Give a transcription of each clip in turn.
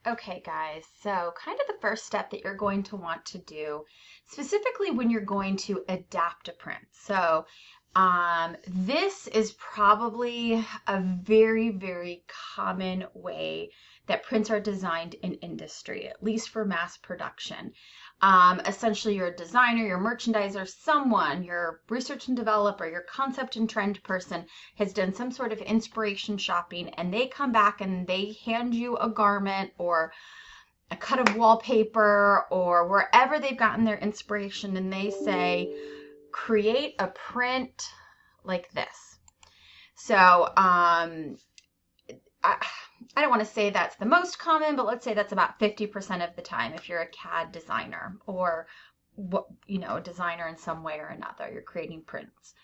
Okay, guys, so kind of the first step that you're going to want to do, specifically when you're going to adapt a print. This is probably a very, very common way that prints are designed in industry, at least for mass production. Essentially, you're a designer, your merchandiser, someone, your research and developer, your concept and trend person has done some sort of inspiration shopping, and they come back and they hand you a garment or a cut of wallpaper or wherever they've gotten their inspiration, and they say, create a print like this. I don't want to say that's the most common, but let's say that's about 50% of the time if you're a CAD designer or a designer in some way or another, you're creating prints.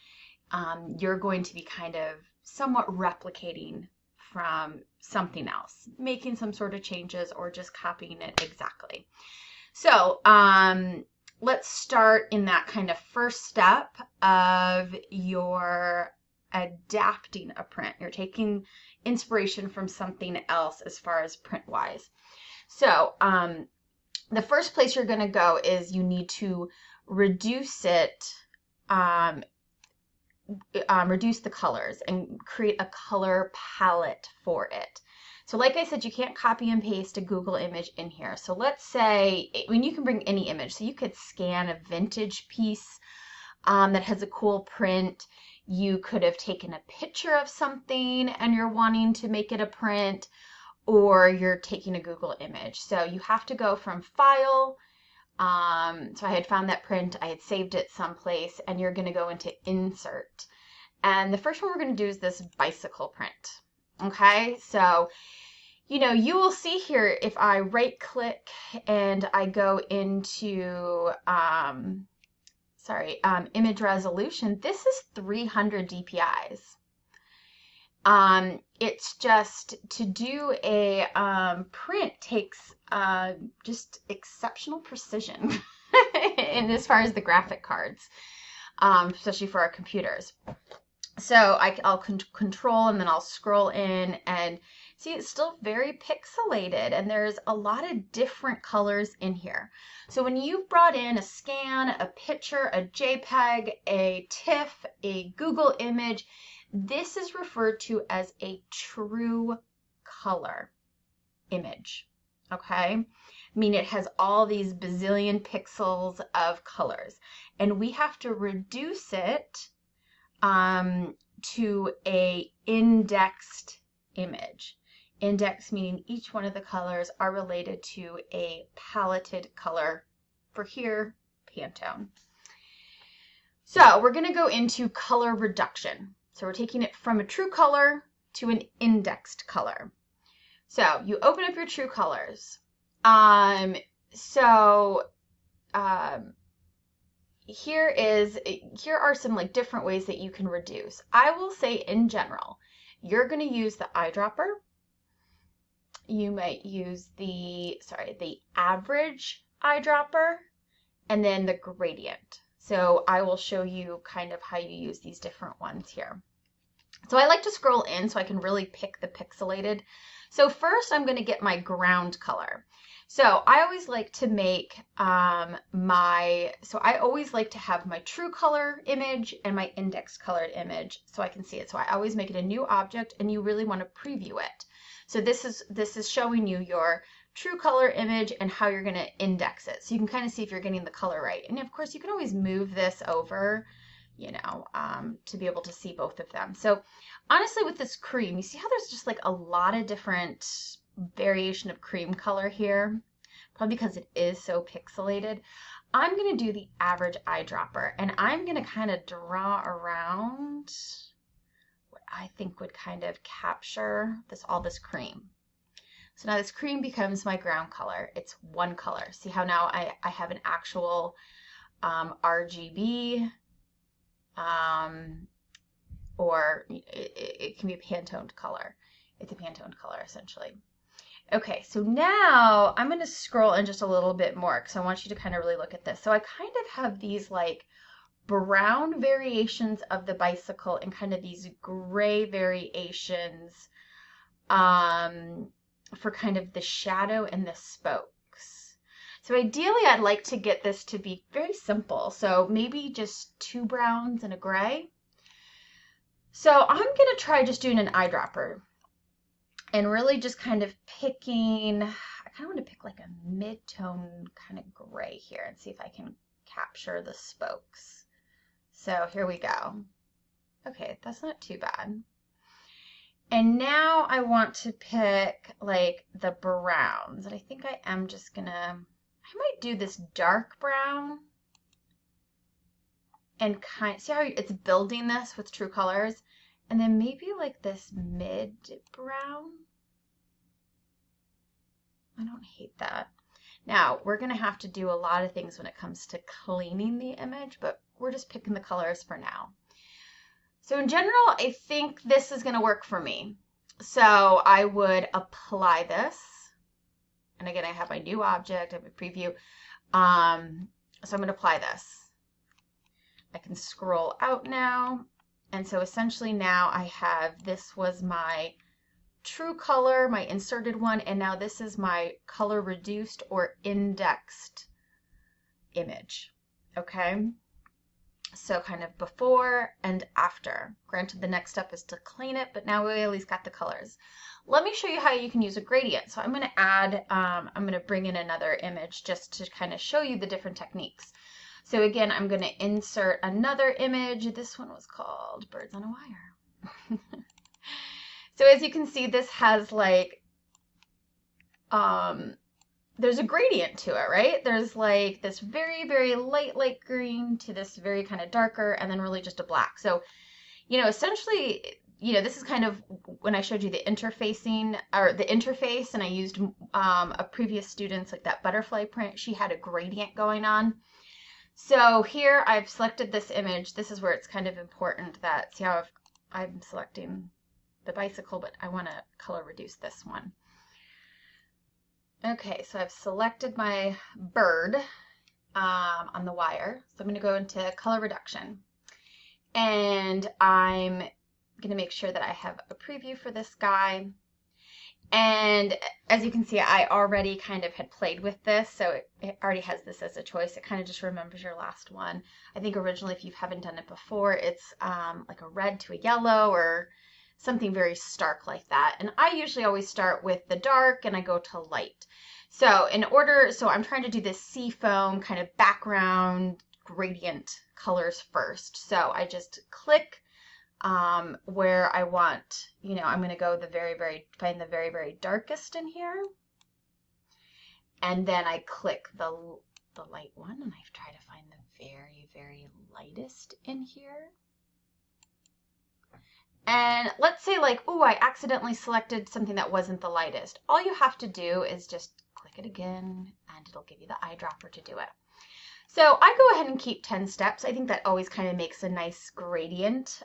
You're going to be kind of somewhat replicating from something else, making some sort of changes or just copying it exactly. Let's start in that kind of first step of your adapting a print. You're taking inspiration from something else as far as print wise. The first place you're going to go is you need to reduce it, reduce the colors and create a color palette for it. So like I said, you can't copy and paste a Google image in here. So let's say, you can bring any image. So you could scan a vintage piece that has a cool print. You could have taken a picture of something and you're wanting to make it a print, or you're taking a Google image. So you have to go from File. So I had found that print, I had saved it someplace, and you're going to go into Insert. And the first one we're going to do is this bicycle print. Okay, so you will see here if I right click and I go into image resolution, this is 300 DPIs. It's just to do a print takes just exceptional precision in as far as the graphic cards, especially for our computers. So I'll control and then I'll scroll in and see it's still very pixelated and there's a lot of different colors in here. So when you've brought in a scan, a picture, a JPEG, a TIFF, a Google image, this is referred to as a true color image, okay? I mean, it has all these bazillion pixels of colors, and we have to reduce it to a indexed image. Index meaning each one of the colors are related to a paletted color, for here, Pantone. So we're going to go into color reduction. So we're taking it from a true color to an indexed color. So you open up your true colors. Here are some different ways that you can reduce. I will say in general, you're going to use the eyedropper. You might use the average eyedropper and then the gradient. So I will show you kind of how you use these different ones here. So I like to scroll in so I can really pick the pixelated. So first I'm going to get my ground color. So I always like to make I always like to have my true color image and my index colored image so I can see it. So I always make it a new object and you really want to preview it. So this is showing you your true color image and how you're going to index it. So you can kind of see if you're getting the color right. And of course you can always move this over, to be able to see both of them. So honestly with this cream, you see how there's just a lot of different variation of cream color here, probably because it is so pixelated. I'm going to do the average eyedropper and I'm going to kind of draw around what I think would kind of capture all this cream. So now this cream becomes my ground color. It's one color. See how now I have an actual RGB, or it can be a Pantone color. It's a Pantone color essentially. Okay, so now I'm going to scroll in just a little bit more because I want you to kind of really look at this. So I kind of have these brown variations of the bicycle and kind of these gray variations for kind of the shadow and the spokes. So ideally, I'd like to get this to be very simple. So maybe just 2 browns and a gray. So I'm going to try just doing an eyedropper and really just kind of picking, I kind of want to pick like a mid-tone kind of gray here and see if I can capture the spokes. So here we go. Okay, that's not too bad. And now I want to pick like the browns. And I think I am just gonna, I might do this dark brown and see how it's building this with true colors. And then maybe like this mid brown. I don't hate that. Now we're gonna have to do a lot of things when it comes to cleaning the image, but we're just picking the colors for now. So in general, I think this is going to work for me. So I would apply this. And again, I have my new object, I have a preview. So I'm going to apply this. I can scroll out now. And so essentially now I have, this was my true color, my inserted one, and now this is my color reduced or indexed image. Okay. So kind of before and after. Granted, the next step is to clean it, but now we at least got the colors. Let me show you how you can use a gradient. So I'm going to add, I'm going to bring in another image just to kind of show you the different techniques. So again, I'm going to insert another image. This one was called Birds on a Wire. So as you can see, this has like, there's a gradient to it, right? There's like this very, very light green to this very kind of darker and then really just a black. So, you know, essentially, you know, this is kind of when I showed you the interfacing or the interface and I used a previous student's like that butterfly print. She had a gradient going on. So here I've selected this image. This is where it's kind of important that, see how I'm selecting the bicycle, but I want to color reduce this one. Okay, so I've selected my bird on the wire. So I'm going to go into color reduction. And I'm going to make sure that I have a preview for this guy. And as you can see, I already kind of had played with this, so it already has this as a choice. It kind of just remembers your last one. I think originally, if you haven't done it before, it's like a red to a yellow or something very stark like that. And I usually always start with the dark and I go to light. So so I'm trying to do this sea foam kind of background gradient colors first. So I just click where I want, you know, I'm going to go find the very, very darkest in here. And then I click the light one and I try to find the very, very lightest in here. And let's say like, oh, I accidentally selected something that wasn't the lightest. All you have to do is just click it again and it'll give you the eyedropper to do it. So I go ahead and keep 10 steps. I think that always kind of makes a nice gradient.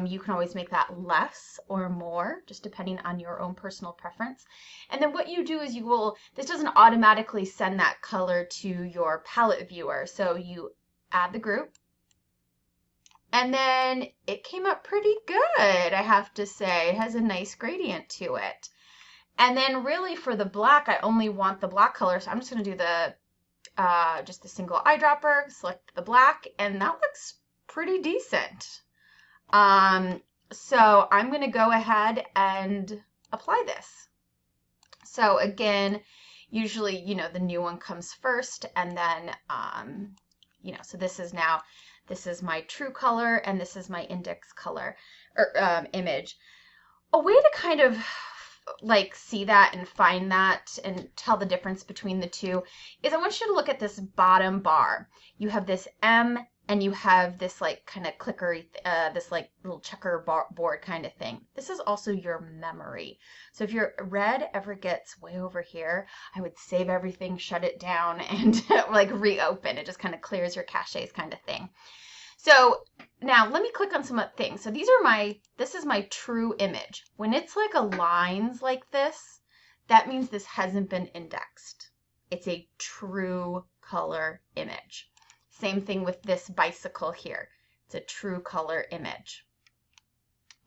You can always make that less or more, just depending on your own personal preference. And then what you do is this doesn't automatically send that color to your palette viewer. So you add the group. And then it came up pretty good, I have to say. It has a nice gradient to it. And then really for the black, I only want the black color. So I'm just going to do just the single eyedropper, select the black, and that looks pretty decent. So I'm going to go ahead and apply this. So again, usually, you know, the new one comes first, and then, you know, so this is my true color, and this is my index color or image. A way to kind of like see that and find that and tell the difference between the two is I want you to look at this bottom bar. You have this M and you have this like kind of clickery, this like little checker board kind of thing. This is also your memory. So if your red ever gets way over here, I would save everything, shut it down, and like reopen. It just kind of clears your caches kind of thing. So now let me click on some things. So this is my true image. When it's like a lines like this, that means this hasn't been indexed. It's a true color image. Same thing with this bicycle here. It's a true color image.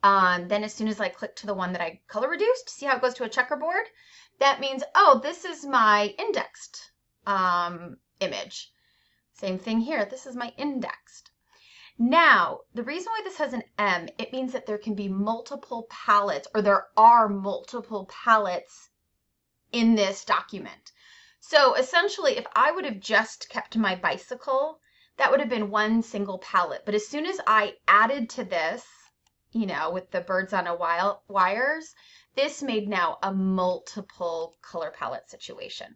Then as soon as I click to the one that I color reduced, see how it goes to a checkerboard? that means, oh, this is my indexed image. Same thing here. This is my indexed. Now, the reason why this has an M, it means that there can be multiple palettes, or there are multiple palettes in this document. So essentially, if I would have just kept my bicycle, that would have been one single palette. But as soon as I added to this, you know, with the birds on a wires, this made now a multiple color palette situation.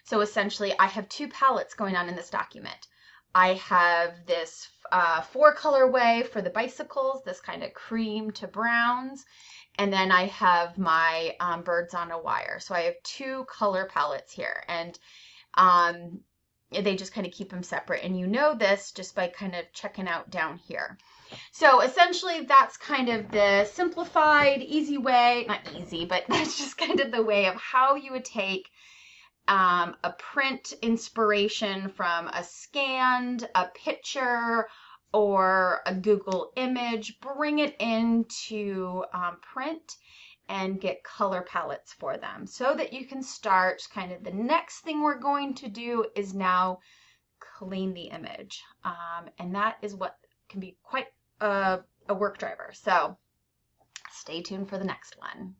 So essentially, I have two palettes going on in this document. I have this 4-colorway for the bicycles, this kind of cream to browns, and then I have my birds on a wire. So I have 2 color palettes here, and they just kind of keep them separate. And you know this just by kind of checking out down here. So essentially, that's kind of the simplified, easy way, not easy, but that's just kind of the way of how you would take a print inspiration from a scanned, a picture, or a Google image, bring it into print and get color palettes for them so that you can start kind of the next thing we're going to do is now clean the image. And that is what can be quite a work driver. So stay tuned for the next one.